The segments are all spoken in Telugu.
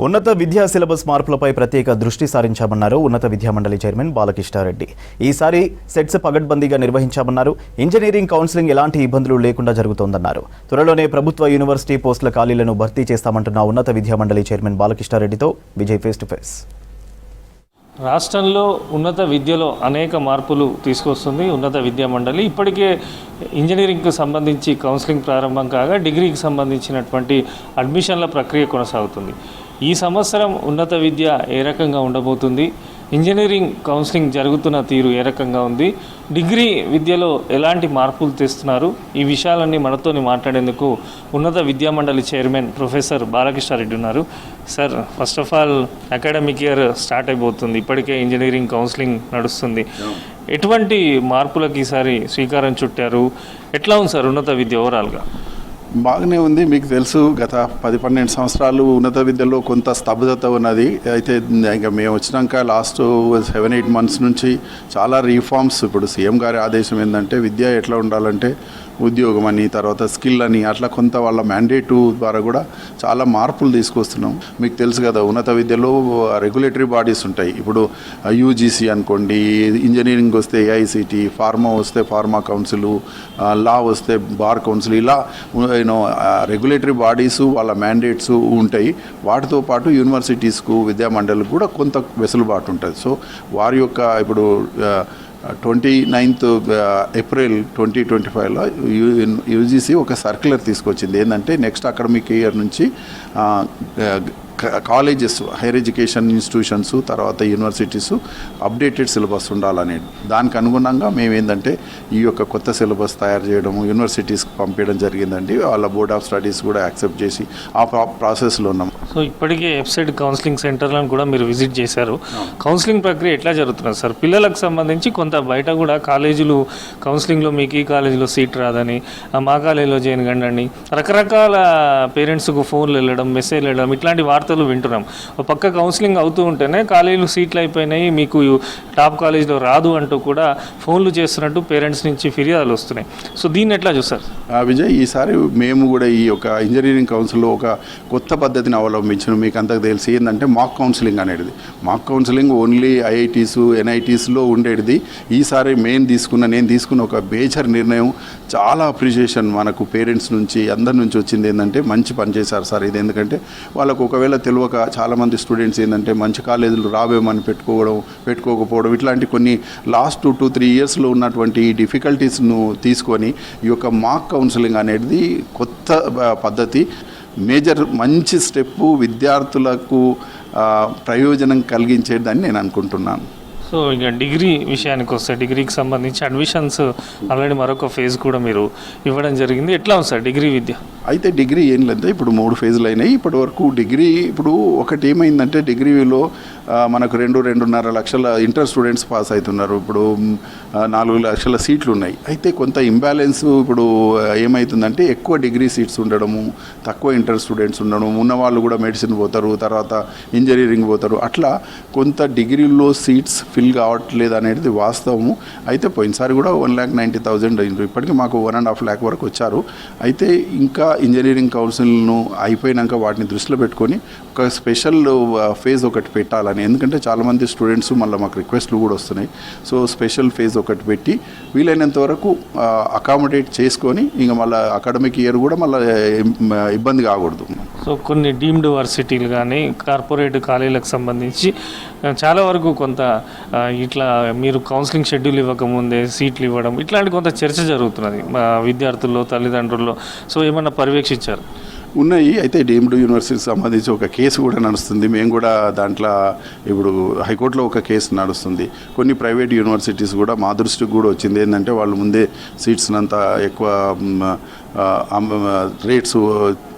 ఉన్నత విద్యా సిలబస్ మార్పులపై ప్రత్యేక దృష్టి సారించామన్నారు ఉన్నత విద్యా మండలి చైర్మన్ బాలకృష్ణారెడ్డి. ఈసారి సెట్స్ పగడ్బందీగా నిర్వహించామన్నారు. ఇంజనీరింగ్ కౌన్సిలింగ్ ఎలాంటి ఇబ్బందులు లేకుండా జరుగుతోందన్నారు. త్వరలోనే ప్రభుత్వ యూనివర్సిటీ పోస్టుల ఖాళీలను భర్తీ చేస్తామంటున్న ఉన్నత విద్యా మండలి చైర్మన్ బాలకృష్ణారెడ్డితో విజయ్ ఫేస్ టు ఫేస్. రాష్ట్రంలో ఉన్నత విద్యలో అనేక మార్పులు తీసుకొస్తుంది ఉన్నత విద్యా మండలి. ఇప్పటికే ఇంజనీరింగ్కి సంబంధించి కౌన్సిలింగ్ ప్రారంభం కాగా డిగ్రీకి సంబంధించినటువంటి అడ్మిషన్ల ప్రక్రియ కొనసాగుతుంది. ఈ సంవత్సరం ఉన్నత విద్య ఏ రకంగా ఉండబోతుంది, ఇంజనీరింగ్ కౌన్సిలింగ్ జరుగుతున్న తీరు ఏ రకంగా ఉంది, డిగ్రీ విద్యలో ఎలాంటి మార్పులు తెస్తున్నారు, ఈ విషయాలన్నీ మనతోని మాట్లాడేందుకు ఉన్నత విద్యా మండలి చైర్మన్ ప్రొఫెసర్ బాలకృష్ణారెడ్డి ఉన్నారు. Sir, first of all academic year start అయిపోతుంది. ఇప్పటికే ఇంజనీరింగ్ కౌన్సిలింగ్ నడుస్తుంది. ఎటువంటి మార్పులకు ఈసారి శ్రీకారం చుట్టారు? ఎట్లా ఉంది సార్ ఉన్నత విద్య ఓవరాల్గా? బాగానే ఉంది. మీకు తెలుసు, గత 10-12 సంవత్సరాలు ఉన్నత విద్యలో కొంత స్తబ్దత ఉన్నది. అయితే ఇంకా మేము వచ్చినాక లాస్ట్ 7-8 మంత్స్ నుంచి చాలా రీఫార్మ్స్. ఇప్పుడు సీఎం గారి ఆదేశం ఏంటంటే విద్య ఎట్లా ఉండాలంటే ఉద్యోగం అని, తర్వాత స్కిల్ అని, అట్లా కొంత వాళ్ళ మ్యాండేటు ద్వారా కూడా చాలా మార్పులు తీసుకొస్తున్నాం. మీకు తెలుసు కదా, ఉన్నత విద్యలో రెగ్యులేటరీ బాడీస్ ఉంటాయి. ఇప్పుడు యూజీసీ అనుకోండి, ఇంజనీరింగ్ వస్తే ఏఐసిటి, ఫార్మా వస్తే ఫార్మా కౌన్సిల్, లా వస్తే బార్ కౌన్సిల్, ఇలా రెగ్యులేటరీ బాడీస్ వాళ్ళ మ్యాండేట్స్ ఉంటాయి. వాటితో పాటు యూనివర్సిటీస్కు విద్యా మండలికి కూడా కొంత వెసులుబాటు ఉంటుంది. సో వారి యొక్క ఇప్పుడు 29th ఏప్రిల్ 2025లో యూజీసీ ఒక సర్క్యులర్ తీసుకొచ్చింది. ఏంటంటే నెక్స్ట్ అకాడమిక్ ఇయర్ నుంచి కాలేజెస్, హైయర్ ఎడ్యుకేషన్ ఇన్స్టిట్యూషన్స్, తర్వాత యూనివర్సిటీస్ అప్డేటెడ్ సిలబస్ ఉండాలనేది. దానికి అనుగుణంగా మేము ఏంటంటే ఈ యొక్క కొత్త సిలబస్ తయారు చేయడం, యూనివర్సిటీస్కి పంపించడం జరిగిందండి. వాళ్ళ బోర్డ్ ఆఫ్ స్టడీస్ కూడా యాక్సెప్ట్ చేసి ఆ ప్రాసెస్లో ఉన్నాం. సో ఇప్పటికే వెబ్సైట్ కౌన్సిలింగ్ సెంటర్లను కూడా మీరు విజిట్ చేశారు. కౌన్సిలింగ్ ప్రక్రియ ఎట్లా జరుగుతున్నారు సార్? పిల్లలకు సంబంధించి కొంత బయట కూడా కాలేజీలు కౌన్సిలింగ్లో మీకు ఈ కాలేజీలో సీట్ రాదని, మా కాలేజీలో జాయిన్ కండి, రకరకాల పేరెంట్స్కు ఫోన్లు వెళ్ళడం, మెసేజ్లు వెళ్ళడం, ఇట్లాంటి వార్తలు వింటున్నాం. ఒక పక్క కౌన్సిలింగ్ అవుతూ ఉంటేనే కాలేజీలు సీట్లు అయిపోయినాయి, మీకు టాప్ కాలేజీలో రాదు అంటూ కూడా ఫోన్లు చేస్తున్నట్టు పేరెంట్స్ నుంచి ఫిర్యాదులు వస్తున్నాయి. సో దీన్ని ఎట్లా చూస్తారు? విజయ్, ఈసారి మేము కూడా ఈ యొక్క ఇంజనీరింగ్ కౌన్సిల్లో ఒక కొత్త పద్ధతిని అవలంబించడం. మీకు అంతకు తెలిసి ఏంటంటే మాక్ కౌన్సిలింగ్ అనేది. మాక్ కౌన్సిలింగ్ ఓన్లీ ఐఐటీస్, ఎన్ఐటీస్లో ఉండేది. ఈసారి నేను తీసుకున్న ఒక మేజర్ నిర్ణయం, చాలా అప్రిషియేషన్ మనకు పేరెంట్స్ నుంచి, అందరి నుంచి వచ్చింది. ఏంటంటే మంచి పని చేశారు సార్ ఇది. ఎందుకంటే వాళ్ళకు ఒకవేళ తెలియక చాలామంది స్టూడెంట్స్ ఏంటంటే మంచి కాలేజీలు రావేమని పెట్టుకోకపోవడం, ఇట్లాంటి కొన్ని లాస్ట్ 2-3 ఇయర్స్లో ఉన్నటువంటి డిఫికల్టీస్ను తీసుకొని ఈ యొక్క మాక్ కౌన్సిలింగ్ అనేది కొత్త పద్ధతి, మేజర్ మంచి స్టెప్పు, విద్యార్థులకు ప్రయోజనం కలిగించేదని నేను అనుకుంటున్నాను. సో ఇక డిగ్రీ విషయానికి వస్తే, డిగ్రీకి సంబంధించి అడ్మిషన్స్ ఆల్రెడీ మరొక ఫేజ్ కూడా మీరు ఇవ్వడం జరిగింది. ఎట్లా ఉంది సార్ డిగ్రీ విద్య? అయితే డిగ్రీ ఏం లేదు, ఇప్పుడు 3 ఫేజులు అయినాయి. ఇప్పటి వరకు డిగ్రీ ఇప్పుడు ఒకటి ఏమైందంటే డిగ్రీలో మనకు 2-2.5 లక్షల ఇంటర్ స్టూడెంట్స్ పాస్ అవుతున్నారు. ఇప్పుడు 4 లక్షల సీట్లు ఉన్నాయి. అయితే కొంత ఇంబ్యాలెన్స్ ఇప్పుడు ఏమవుతుందంటే ఎక్కువ డిగ్రీ సీట్స్ ఉండడము, తక్కువ ఇంటర్ స్టూడెంట్స్ ఉండడం, ఉన్నవాళ్ళు కూడా మెడిసిన్ పోతారు, తర్వాత ఇంజనీరింగ్ పోతారు. అట్లా కొంత డిగ్రీలో సీట్స్ ఫిల్ కావట్లేదు అనేది వాస్తవము. అయితే పోయినసారి కూడా 1,90,000 అయింది. ఇప్పటికీ మాకు 1.5 lakh వరకు వచ్చారు. అయితే ఇంకా ఇంజనీరింగ్ కౌన్సిల్ను అయిపోయినాక వాటిని దృష్టిలో పెట్టుకొని ఒక స్పెషల్ ఫేజ్ ఒకటి పెట్టాలని. ఎందుకంటే చాలామంది స్టూడెంట్స్ మళ్ళీ మాకు రిక్వెస్ట్లు కూడా వస్తున్నాయి. సో స్పెషల్ ఫేజ్ ఒకటి పెట్టి వీలైనంత వరకు అకామిడేట్ చేసుకొని ఇంకా మళ్ళీ అకాడమిక్ ఇయర్ కూడా మళ్ళీ ఇబ్బంది కాకూడదు. సో కొన్ని డీమ్డ్ యూనివర్సిటీలు కానీ కార్పొరేట్ కాలేజీలకు సంబంధించి చాలా వరకు కొంత ఇట్లా మీరు కౌన్సిలింగ్ షెడ్యూల్ ఇవ్వకముందే సీట్లు ఇవ్వడం, ఇట్లాంటి కొంత చర్చ జరుగుతున్నది విద్యార్థుల్లో, తల్లిదండ్రుల్లో. సో ఏమన్నా పర్యవేక్షించారు? ఉన్నాయి. అయితే డీమ్డ్ యూనివర్సిటీకి సంబంధించి ఒక కేసు కూడా నడుస్తుంది. మేము కూడా దాంట్లో ఇప్పుడు హైకోర్టులో ఒక కేసు నడుస్తుంది. కొన్ని ప్రైవేట్ యూనివర్సిటీస్ కూడా మా దృష్టికి కూడా వచ్చింది. ఏంటంటే వాళ్ళు ముందే సీట్స్నంతా ఎక్కువ రేట్స్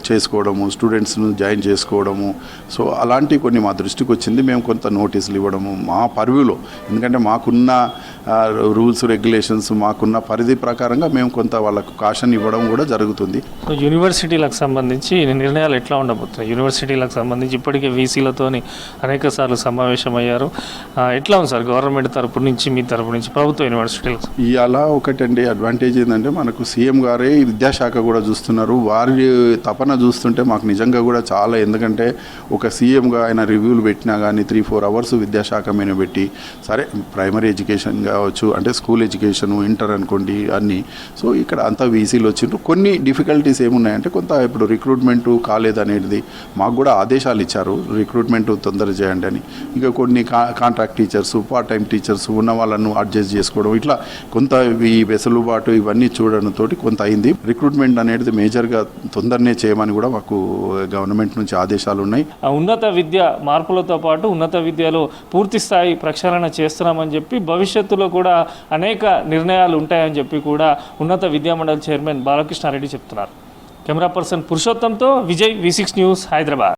చేసుకోవడము, స్టూడెంట్స్ను జాయిన్ చేసుకోవడము. సో అలాంటి కొన్ని మా దృష్టికి వచ్చింది. మేము కొంత నోటీసులు ఇవ్వడము మా పర్వ్యూలో, ఎందుకంటే మాకున్న రూల్స్ రెగ్యులేషన్స్, మాకున్న పరిధి ప్రకారంగా మేము కొంత వాళ్ళకు కాషన్ ఇవ్వడం కూడా జరుగుతుంది. యూనివర్సిటీలకు సంబంధించి నిర్ణయాలు ఎట్లా ఉండబోతున్నాయి? యూనివర్సిటీలకు సంబంధించి ఇప్పటికే వీసీలతో అనేక సార్లు సమావేశమయ్యారు. ఎట్లా ఉంది సార్ గవర్నమెంట్ తరపు నుంచి, మీ తరపు నుంచి ప్రభుత్వ యూనివర్సిటీలకు? ఇవాళ ఒకటండి అడ్వాంటేజ్ ఏంటంటే మనకు సీఎం గారే విద్యాశాఖ విద్యాశాఖ కూడా చూస్తున్నారు. వారి తపన చూస్తుంటే మాకు నిజంగా కూడా చాలా, ఎందుకంటే ఒక సీఎంగా ఆయన రివ్యూలు పెట్టినా కానీ 3-4 అవర్స్ విద్యాశాఖ మీద పెట్టి, సరే ప్రైమరీ ఎడ్యుకేషన్ కావచ్చు, అంటే స్కూల్ ఎడ్యుకేషన్, ఇంటర్ అనుకోండి అన్నీ. సో ఇక్కడ అంతా వీసీలు వచ్చిండ్రు. కొన్ని డిఫికల్టీస్ ఏమున్నాయంటే కొంత ఇప్పుడు రిక్రూట్మెంట్ కాలేదనేది మాకు కూడా ఆదేశాలు ఇచ్చారు, రిక్రూట్మెంట్ తొందర చేయండి అని. ఇంకా కొన్ని contract teachers, part time teachers ఉన్న వాళ్ళను అడ్జస్ట్ చేసుకోవడం, ఇట్లా కొంత ఈ వెసులుబాటు ఇవన్నీ చూడడంతో కొంత అయింది. రిక్రూట్మెంట్ అనేది మేజర్గా తొందరనే చేయమని కూడా మాకు గవర్నమెంట్ నుంచి ఆదేశాలు ఉన్నాయి. ఉన్నత విద్య మార్పులతో పాటు ఉన్నత విద్యలో పూర్తి స్థాయి ప్రక్షాళన చేస్తున్నామని చెప్పి భవిష్యత్తులో కూడా అనేక నిర్ణయాలు ఉంటాయని చెప్పి కూడా ఉన్నత విద్యామండలి చైర్మన్ బాలకృష్ణారెడ్డి చెప్తున్నారు. Camera person పురుషోత్తంతో Vijay, V6 news, Hyderabad.